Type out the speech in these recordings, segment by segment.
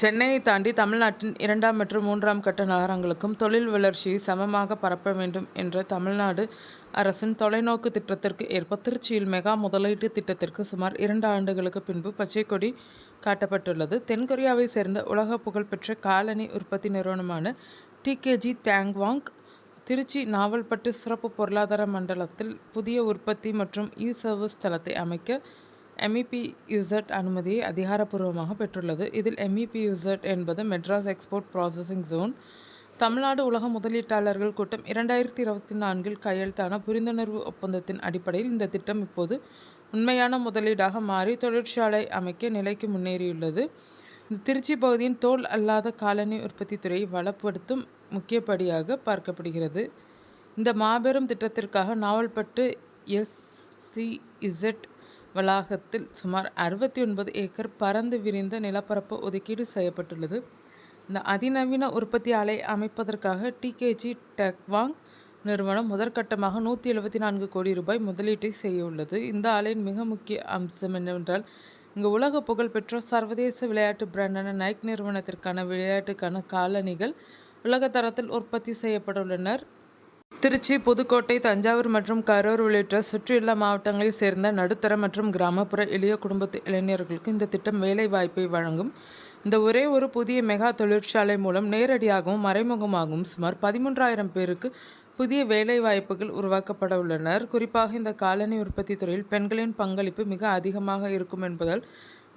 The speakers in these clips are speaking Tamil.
சென்னையை தாண்டி தமிழ்நாட்டின் 2ஆம் மற்றும் 3ஆம் கட்ட நகரங்களுக்கும் தொழில் வளர்ச்சியை சமமாக பரப்ப வேண்டும் என்ற தமிழ்நாடு அரசின் தொலைநோக்கு திட்டத்திற்கு ஏற்ப திருச்சியில் மெகா முதலீட்டு திட்டத்திற்கு சுமார் 2 ஆண்டுகளுக்கு பின்பு பச்சைக்கொடி காட்டப்பட்டுள்ளது. தென்கொரியாவை சேர்ந்த உலக புகழ்பெற்ற காலணி உற்பத்தி நிறுவனமான டிகேஜி தாங்வாங் திருச்சி நாவல்பட்டு சிறப்பு பொருளாதார மண்டலத்தில் புதிய உற்பத்தி மற்றும் சர்வீஸ் தளத்தை அமைக்க MEPZ அனுமதியை அதிகாரப்பூர்வமாக பெற்றுள்ளது. இதில் MEPZ என்பது Madras export processing zone. Tamil Nadu உலக முதலீட்டாளர்கள் கூட்டம் 2024 கையெழுத்தான புரிந்துணர்வு ஒப்பந்தத்தின் அடிப்படையில் இந்த திட்டம் இப்போது உண்மையான முதலீடாக மாறி தொழிற்சாலை அமைக்க நிலைக்கு முன்னேறியுள்ளது. இந்த திருச்சி பகுதியின் தோல் அல்லாத காலணி உற்பத்தி துறையை வளப்படுத்தும் முக்கியப்படியாக பார்க்கப்படுகிறது. இந்த மாபெரும் திட்டத்திற்காக நாவல்பட்டு SCZ வளாகத்தில் சுமார் 69 ஏக்கர் பரந்து விரிந்த நிலப்பரப்பு ஒதுக்கீடு செய்யப்பட்டுள்ளது. இந்த அதிநவீன உற்பத்தி ஆலை அமைப்பதற்காக டிகேஜி டக்வாங் நிறுவனம் முதற்கட்டமாக 174 கோடி ரூபாய் முதலீட்டை செய்யவுள்ளது. இந்த ஆலையின் மிக முக்கிய அம்சம் என்னவென்றால், இங்கு உலக புகழ்பெற்ற சர்வதேச விளையாட்டு பிராண்டான நைக் நிறுவனத்திற்கான விளையாட்டுக்கான காலணிகள் உலக தரத்தில் உற்பத்தி செய்யப்பட்டுள்ளனர். திருச்சி, புதுக்கோட்டை, தஞ்சாவூர் மற்றும் கரூர் உள்ளிட்ட சுற்றியுள்ள மாவட்டங்களைச் சேர்ந்த நடுத்தர மற்றும் கிராமப்புற எளிய குடும்பத்து இளைஞர்களுக்கு இந்த திட்டம் வேலை வாய்ப்பை வழங்கும். இந்த ஒரே ஒரு புதிய மெகா தொழிற்சாலை மூலம் நேரடியாகவும் மறைமுகமாகவும் சுமார் 13,000 பேருக்கு புதிய வேலை வாய்ப்புகள் உருவாக்கப்பட உள்ளனர். குறிப்பாக இந்த காலணி உற்பத்தி துறையில் பெண்களின் பங்களிப்பு மிக அதிகமாக இருக்கும் என்பதால்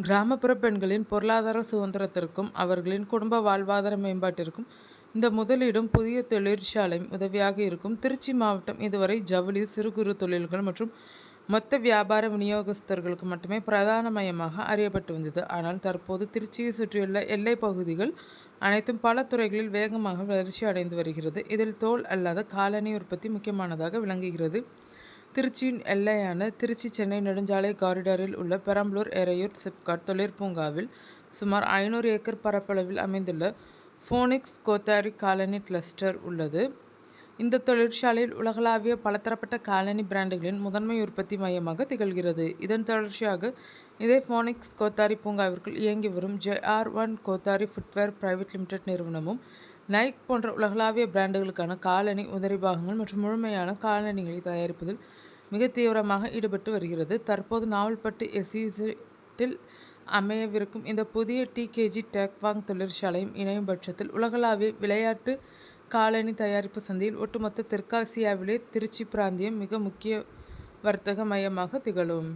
கிராமப்புற பெண்களின் பொருளாதார சுதந்திரத்திற்கும் அவர்களின் குடும்ப வாழ்வாதார மேம்பாட்டிற்கும் இந்த முதலீடும் புதிய தொழிற்சாலையும் உதவியாக இருக்கும். திருச்சி மாவட்டம் இதுவரை ஜவுளி, சிறு குறு தொழில்கள் மற்றும் மொத்த வியாபார விநியோகஸ்தர்களுக்கு மட்டுமே பிரதான மையமாக அறியப்பட்டு வந்தது. ஆனால் தற்போது திருச்சியை சுற்றியுள்ள எல்லை பகுதிகள் அனைத்தும் பல துறைகளில் வேகமாக வளர்ச்சி அடைந்து வருகிறது. இதில் தோல் அல்லாத காலணி உற்பத்தி முக்கியமானதாக விளங்குகிறது. திருச்சியின் எல்லையான திருச்சி சென்னை நெடுஞ்சாலை காரிடாரில் உள்ள பெரம்பலூர் எரையூர் சிப்காட் தொழிற்பூங்காவில் சுமார் 500 ஏக்கர் பரப்பளவில் அமைந்துள்ள ஃபோனிக்ஸ் கோத்தாரி காலனி கிளஸ்டர் உள்ளது. இந்த தொழிற்சாலையில் உலகளாவிய பலதரப்பட்ட காலனி பிராண்டுகளின் முதன்மை உற்பத்தி மையமாக திகழ்கிறது. இதன் தொடர்ச்சியாக இதே ஃபோனிக்ஸ் கோத்தாரி பூங்காவிற்குள் இயங்கி வரும் JR1 Kothari footwear private limited நிறுவனமும் நைக் போன்ற உலகளாவிய பிராண்டுகளுக்கான காலணி உதிரி பாகங்கள் மற்றும் முழுமையான காலணிகளை தயாரிப்பதில் மிக தீவிரமாக ஈடுபட்டு வருகிறது. தற்போது நாவல்பட்டு SEZல் அமையவிருக்கும் இந்த புதிய டிகேஜி டக்வாங் தொழிற்சாலையும் இணையும் பட்சத்தில் உலகளாவிய விளையாட்டு காலணி தயாரிப்பு சந்தையில் ஒட்டுமொத்த தெற்காசியாவிலே திருச்சி பிராந்தியம் மிக முக்கிய வர்த்தக மையமாக திகழும்.